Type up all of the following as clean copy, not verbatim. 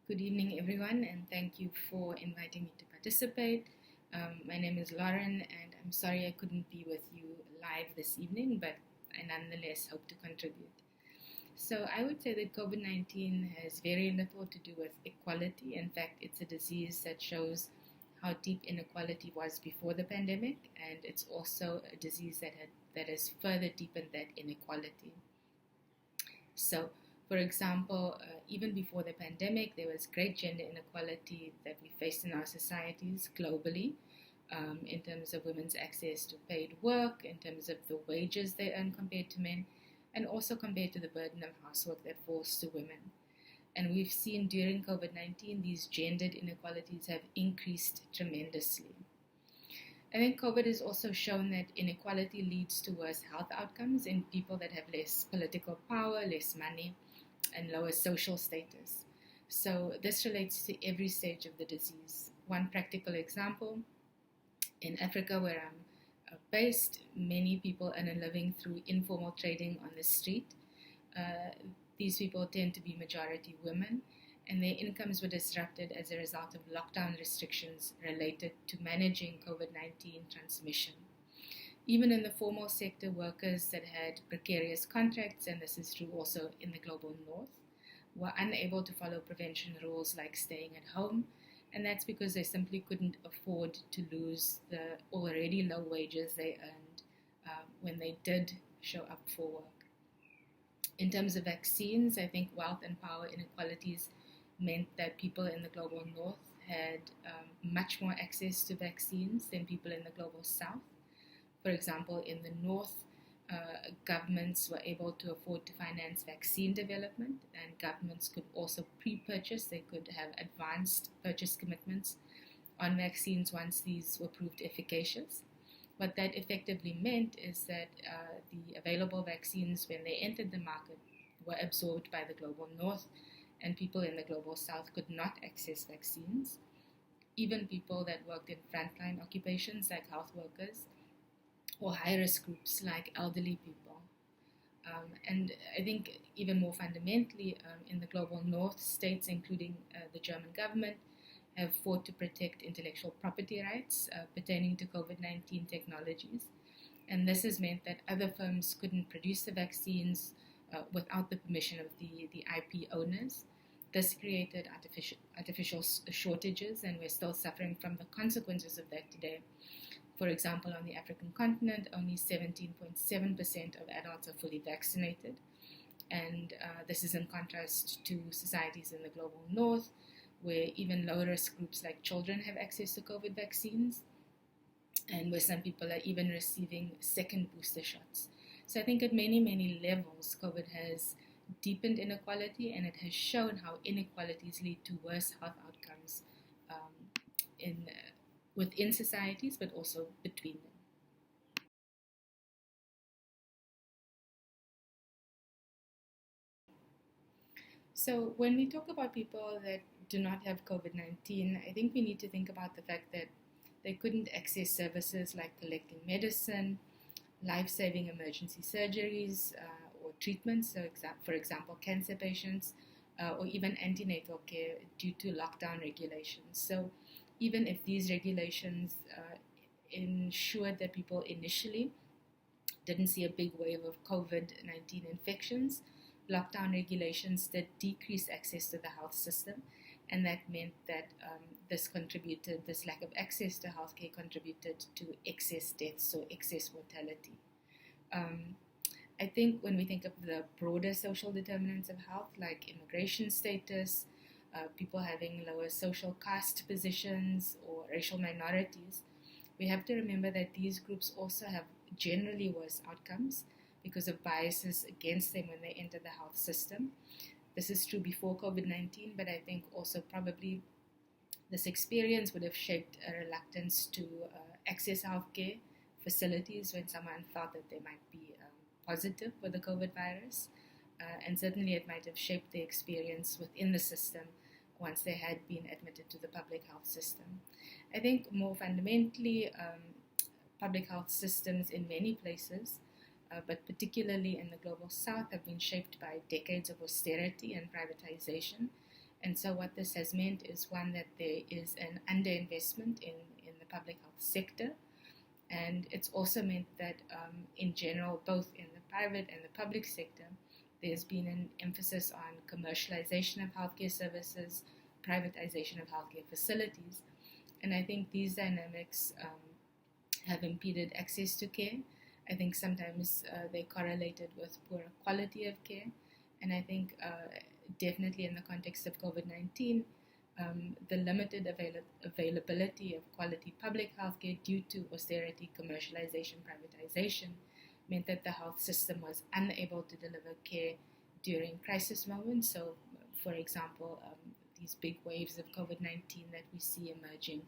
Good evening, everyone, and thank you for inviting me to participate. My name is Lauren, and I'm sorry I couldn't be with you live this evening, but I nonetheless hope to contribute. So, I would say that COVID 19 has very little to do with equality. In fact, it's a disease that shows how deep inequality was before the pandemic, and it's also a disease that has further deepened that inequality. So, for example, even before the pandemic, there was great gender inequality that we faced in our societies globally, in terms of women's access to paid work, in terms of the wages they earn compared to men, and also compared to the burden of housework that falls to women. And we've seen during COVID 19, these gendered inequalities have increased tremendously. I think COVID has also shown that inequality leads to worse health outcomes in people that have less political power, less money, and lower social status. So this relates to every stage of the disease. One practical example, in Africa where I'm based, many people earn a living through informal trading on the street. These people tend to be majority women, and their incomes were disrupted as a result of lockdown restrictions related to managing COVID 19 transmission. Even in the formal sector, workers that had precarious contracts, and this is true also in the global north, were unable to follow prevention rules like staying at home, and that's because they simply couldn't afford to lose the already low wages they earned when they did show up for work. In terms of vaccines, I think wealth and power inequalities meant that people in the global north had much more access to vaccines than people in the global south. For example, in the north, governments were able to afford to finance vaccine development, and governments could also pre-purchase. They could have advanced purchase commitments on vaccines once these were proved efficacious. What that effectively meant is that the available vaccines, when they entered the market, were absorbed by the global north, and people in the global south could not access vaccines. Even people that worked in frontline occupations like health workers or high-risk groups like elderly people. And I think even more fundamentally, in the global north, states, including the German government, have fought to protect intellectual property rights pertaining to COVID 19 technologies. And this has meant that other firms couldn't produce the vaccines without the permission of the IP owners. This created artificial shortages, and we're still suffering from the consequences of that today. For example, on the African continent, only 17.7% of adults are fully vaccinated. And this is in contrast to societies in the global north, where even low-risk groups like children have access to COVID vaccines, and where some people are even receiving second booster shots. So I think at many, many levels, COVID has deepened inequality, and it has shown how inequalities lead to worse health outcomes within societies, but also between them. So when we talk about people that do not have COVID 19, I think we need to think about the fact that they couldn't access services like collecting medicine, life-saving emergency surgeries or treatments, so for example, cancer patients, or even antenatal care due to lockdown regulations. So even if these regulations ensured that people initially didn't see a big wave of COVID-19 infections, lockdown regulations did decrease access to the health system, and that meant that this lack of access to healthcare contributed to excess deaths, so excess mortality. I think when we think of the broader social determinants of health, like immigration status, people having lower social caste positions, or racial minorities, we have to remember that these groups also have generally worse outcomes because of biases against them when they enter the health system. This is true before COVID 19, but I think also probably this experience would have shaped a reluctance to access healthcare facilities when someone felt that they might be positive with the COVID virus. And certainly it might have shaped the experience within the system once they had been admitted to the public health system. I think more fundamentally, public health systems in many places, but particularly in the global south, have been shaped by decades of austerity and privatization. And so what this has meant is, one, that there is an underinvestment in the public health sector. And it's also meant that in general, both in the private and the public sector, there's been an emphasis on commercialization of healthcare services, privatization of healthcare facilities. And I think these dynamics have impeded access to care. I think sometimes they're correlated with poorer quality of care. And I think definitely in the context of COVID-19, the limited availability of quality public health care due to austerity, commercialization, privatization meant that the health system was unable to deliver care during crisis moments. So, for example, these big waves of COVID-19 that we see emerging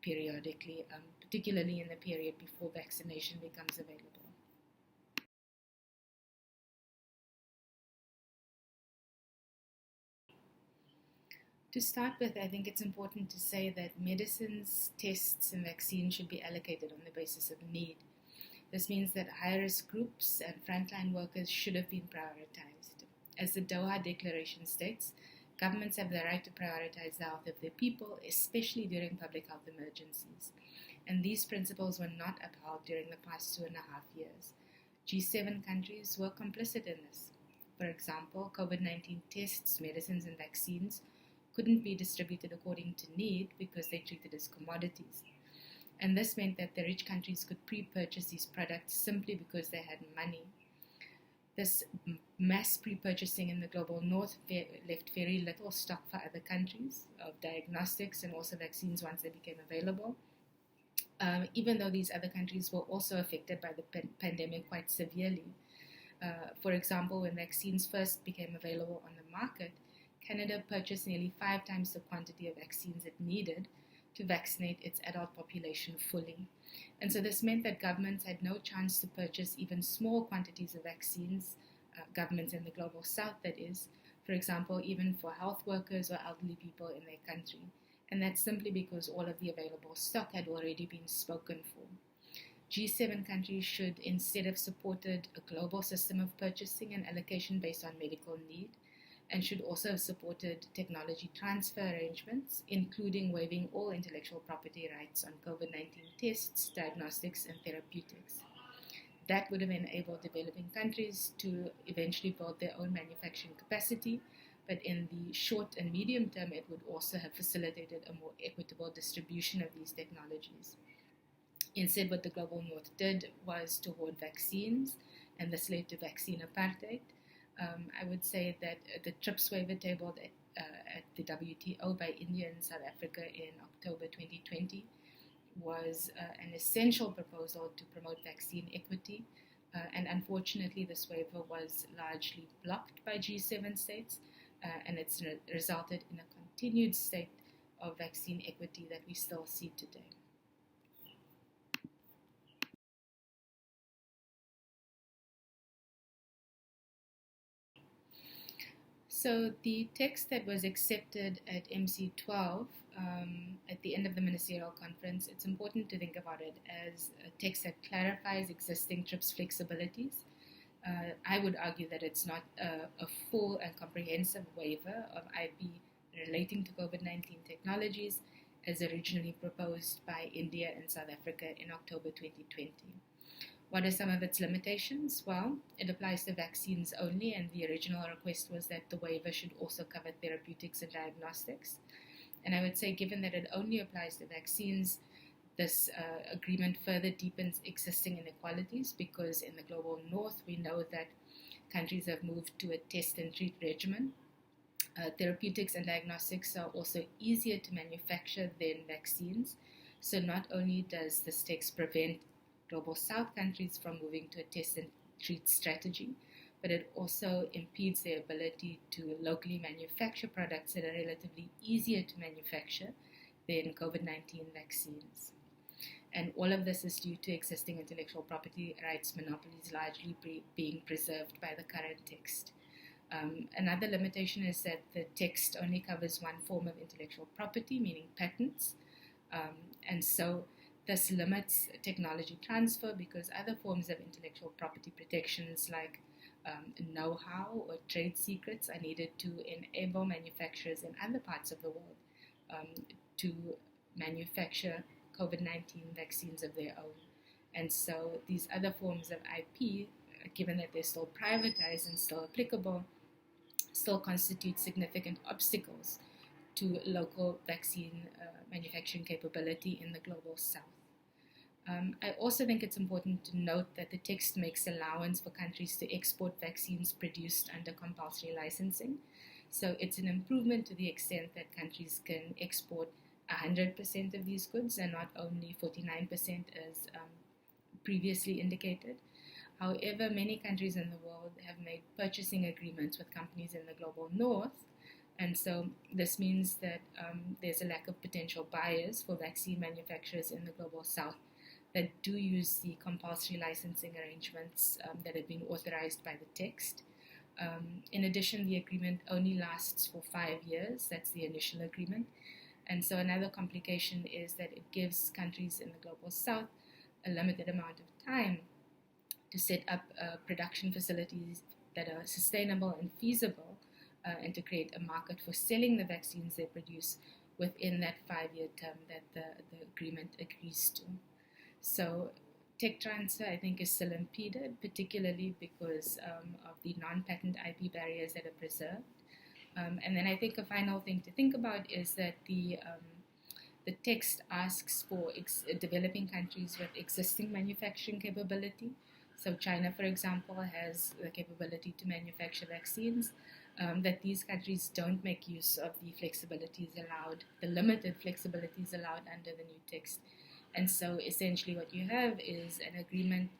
periodically, particularly in the period before vaccination becomes available. To start with, I think it's important to say that medicines, tests, and vaccines should be allocated on the basis of need. This means that high-risk groups and frontline workers should have been prioritized. As the Doha Declaration states, governments have the right to prioritize the health of their people, especially during public health emergencies. And these principles were not upheld during the past 2.5 years. G7 countries were complicit in this. For example, COVID-19 tests, medicines, and vaccines couldn't be distributed according to need because they're treated as commodities. And this meant that the rich countries could pre-purchase these products simply because they had money. This mass pre-purchasing in the global north left very little stock for other countries of diagnostics and also vaccines once they became available. Even though these other countries were also affected by the pandemic quite severely. For example, when vaccines first became available on the market, Canada purchased nearly 5 times the quantity of vaccines it needed to vaccinate its adult population fully. And so this meant that governments had no chance to purchase even small quantities of vaccines, governments in the global south that is, for example, even for health workers or elderly people in their country. And that's simply because all of the available stock had already been spoken for. G7 countries should instead have supported a global system of purchasing and allocation based on medical need, and should also have supported technology transfer arrangements, including waiving all intellectual property rights on COVID-19 tests, diagnostics, and therapeutics. That would have enabled developing countries to eventually build their own manufacturing capacity, but in the short and medium term, it would also have facilitated a more equitable distribution of these technologies. Instead, what the global north did was to hoard vaccines, and this led to vaccine apartheid. I would say that the TRIPS waiver tabled at the WTO by India and South Africa in October 2020 was an essential proposal to promote vaccine equity, and unfortunately this waiver was largely blocked by G7 states, and it's resulted in a continued state of vaccine equity that we still see today. So the text that was accepted at MC12 at the end of the ministerial conference, it's important to think about it as a text that clarifies existing TRIPS flexibilities. I would argue that it's not a full and comprehensive waiver of IP relating to COVID-19 technologies as originally proposed by India and South Africa in October 2020. What are some of its limitations? Well, it applies to vaccines only, and the original request was that the waiver should also cover therapeutics and diagnostics. And I would say, given that it only applies to vaccines, this agreement further deepens existing inequalities, because in the global north, we know that countries have moved to a test and treat regimen. Therapeutics and diagnostics are also easier to manufacture than vaccines. So not only does this text prevent global south countries from moving to a test and treat strategy, but it also impedes their ability to locally manufacture products that are relatively easier to manufacture than COVID-19 vaccines. And all of this is due to existing intellectual property rights monopolies largely being preserved by the current text. Another limitation is that the text only covers one form of intellectual property, meaning patents, and so this limits technology transfer, because other forms of intellectual property protections like know-how or trade secrets are needed to enable manufacturers in other parts of the world um, to manufacture COVID-19 vaccines of their own. And so these other forms of IP, given that they're still privatized and still applicable, still constitute significant obstacles to local vaccine manufacturing capability in the global south. I also think it's important to note that the text makes allowance for countries to export vaccines produced under compulsory licensing. So it's an improvement to the extent that countries can export 100% of these goods and not only 49% as previously indicated. However, many countries in the world have made purchasing agreements with companies in the global north, and so this means that there's a lack of potential buyers for vaccine manufacturers in the global south that do use the compulsory licensing arrangements that have been authorized by the text. In addition, the agreement only lasts for 5 years. That's the initial agreement. And so another complication is that it gives countries in the global south a limited amount of time to set up production facilities that are sustainable and feasible and to create a market for selling the vaccines they produce within that 5-year term that the agreement agrees to. So tech transfer, I think, is still impeded, particularly because of the non-patent IP barriers that are preserved. And then I think a final thing to think about is that the text asks for developing countries with existing manufacturing capability. So China, for example, has the capability to manufacture vaccines, that these countries don't make use of the flexibilities allowed, the limited flexibilities allowed under the new text. And so essentially what you have is an agreement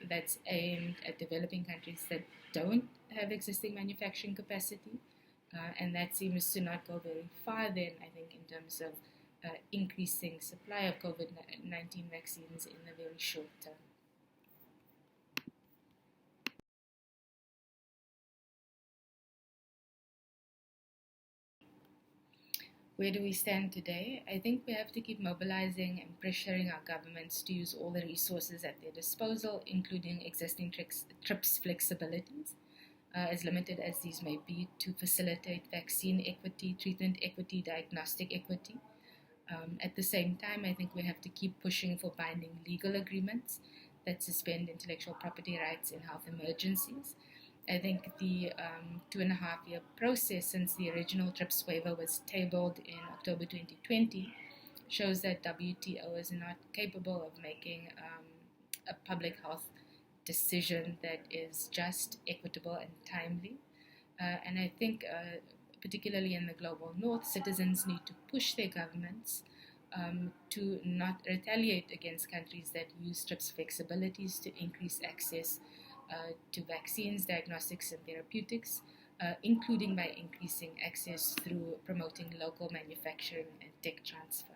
that's aimed at developing countries that don't have existing manufacturing capacity. And that seems to not go very far then, I think, in terms of increasing supply of COVID-19 vaccines in the very short term. Where do we stand today? I think we have to keep mobilizing and pressuring our governments to use all the resources at their disposal, including existing TRIPS flexibilities, as limited as these may be, to facilitate vaccine equity, treatment equity, diagnostic equity. At the same time, I think we have to keep pushing for binding legal agreements that suspend intellectual property rights in health emergencies. I think the 2.5-year process since the original TRIPS waiver was tabled in October 2020 shows that WTO is not capable of making a public health decision that is just, equitable, and timely. And I think, particularly in the global north, citizens need to push their governments to not retaliate against countries that use TRIPS flexibilities to increase access to vaccines, diagnostics, and therapeutics, including by increasing access through promoting local manufacturing and tech transfer.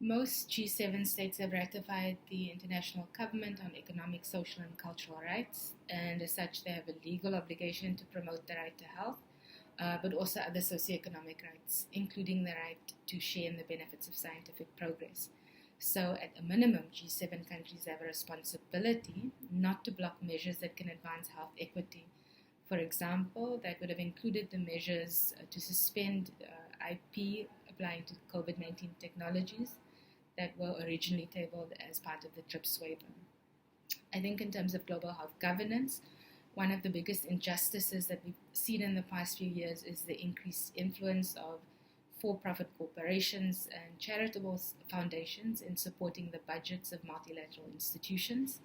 Most G7 states have ratified the International Covenant on Economic, Social, and Cultural Rights, and as such, they have a legal obligation to promote the right to health, but also other socioeconomic rights, including the right to share in the benefits of scientific progress. So, at a minimum, G7 countries have a responsibility not to block measures that can advance health equity. For example, that would have included the measures to suspend IP applying to COVID-19 technologies that were originally tabled as part of the TRIPS waiver. I think in terms of global health governance, one of the biggest injustices that we've seen in the past few years is the increased influence of for-profit corporations and charitable foundations in supporting the budgets of multilateral institutions.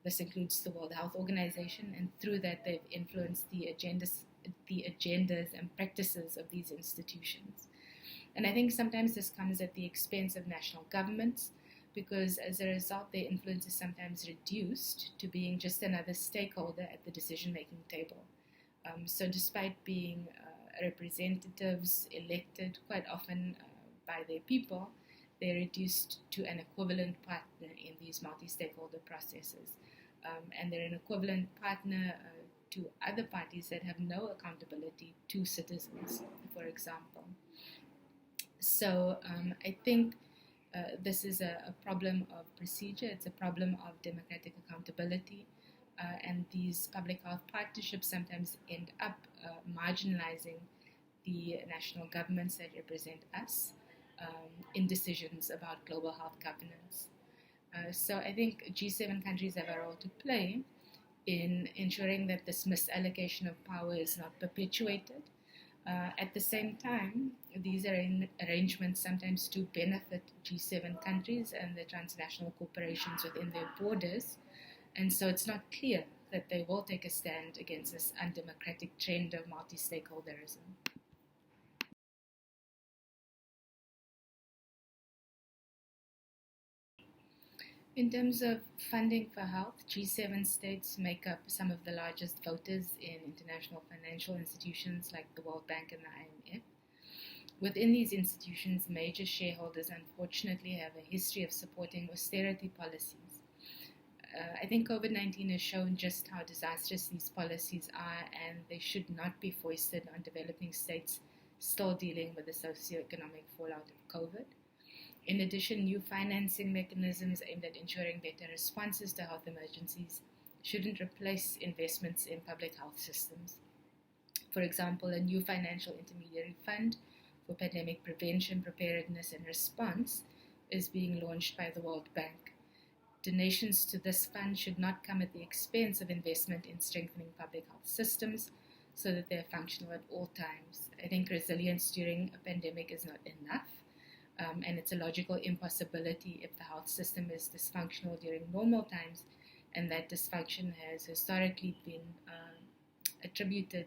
This includes the World Health Organization, and through that they've influenced the agendas and practices of these institutions. And I think sometimes this comes at the expense of national governments, because as a result their influence is sometimes reduced to being just another stakeholder at the decision-making table. So despite being representatives elected quite often by their people, they're reduced to an equivalent partner in these multi-stakeholder processes. And they're an equivalent partner to other parties that have no accountability to citizens, for example. So I think this is a problem of procedure, it's a problem of democratic accountability, and these public health partnerships sometimes end up marginalizing the national governments that represent us in decisions about global health governance. So I think G7 countries have a role to play in ensuring that this misallocation of power is not perpetuated. At the same time, these arrangements sometimes do benefit G7 countries and the transnational corporations within their borders, and so it's not clear that they will take a stand against this undemocratic trend of multi-stakeholderism. In terms of funding for health, G7 states make up some of the largest voters in international financial institutions like the World Bank and the IMF. Within these institutions, major shareholders unfortunately have a history of supporting austerity policies. I think COVID-19 has shown just how disastrous these policies are, and they should not be foisted on developing states still dealing with the socioeconomic fallout of COVID. In addition, new financing mechanisms aimed at ensuring better responses to health emergencies shouldn't replace investments in public health systems. For example, a new financial intermediary fund for pandemic prevention, preparedness, and response is being launched by the World Bank. Donations to this fund should not come at the expense of investment in strengthening public health systems so that they're functional at all times. I think resilience during a pandemic is not enough. And it's a logical impossibility if the health system is dysfunctional during normal times, and that dysfunction has historically been attributed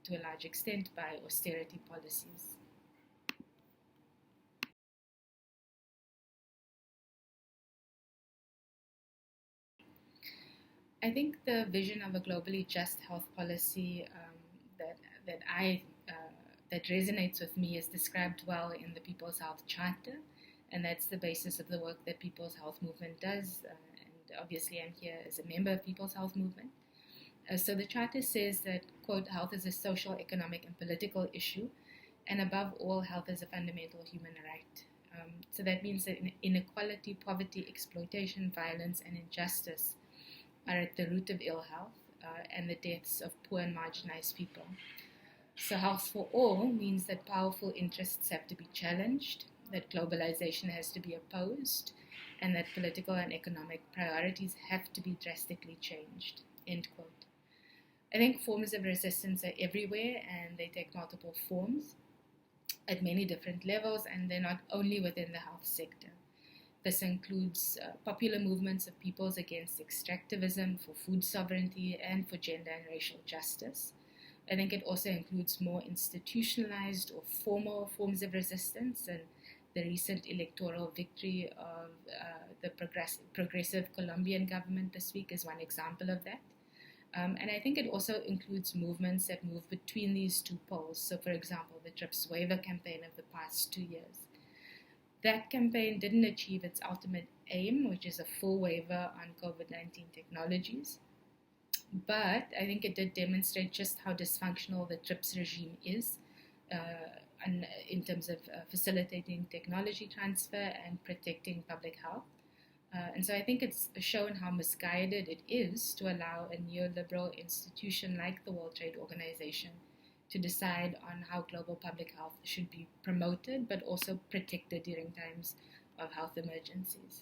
to a large extent by austerity policies. I think the vision of a globally just health policy that I that resonates with me is described well in the People's Health Charter, and that's the basis of the work that People's Health Movement does. And obviously, I'm here as a member of People's Health Movement. So the Charter says that, quote, health is a social, economic, and political issue, and above all, health is a fundamental human right. So that means that inequality, poverty, exploitation, violence, and injustice are at the root of ill health and the deaths of poor and marginalized people. So health for all means that powerful interests have to be challenged, that globalization has to be opposed, and that political and economic priorities have to be drastically changed, end quote. I think forms of resistance are everywhere, and they take multiple forms at many different levels, and they're not only within the health sector. This includes popular movements of peoples against extractivism, for food sovereignty, and for gender and racial justice. I think it also includes more institutionalized or formal forms of resistance, and the recent electoral victory of the progressive Colombian government this week is one example of that. And I think it also includes movements that move between these two poles. So, for example, the TRIPS waiver campaign of the past 2 years. That campaign didn't achieve its ultimate aim, which is a full waiver on COVID-19 technologies. But I think it did demonstrate just how dysfunctional the TRIPS regime is in terms of facilitating technology transfer and protecting public health. And so I think it's shown how misguided it is to allow a neoliberal institution like the World Trade Organization to decide on how global public health should be promoted but also protected during times of health emergencies.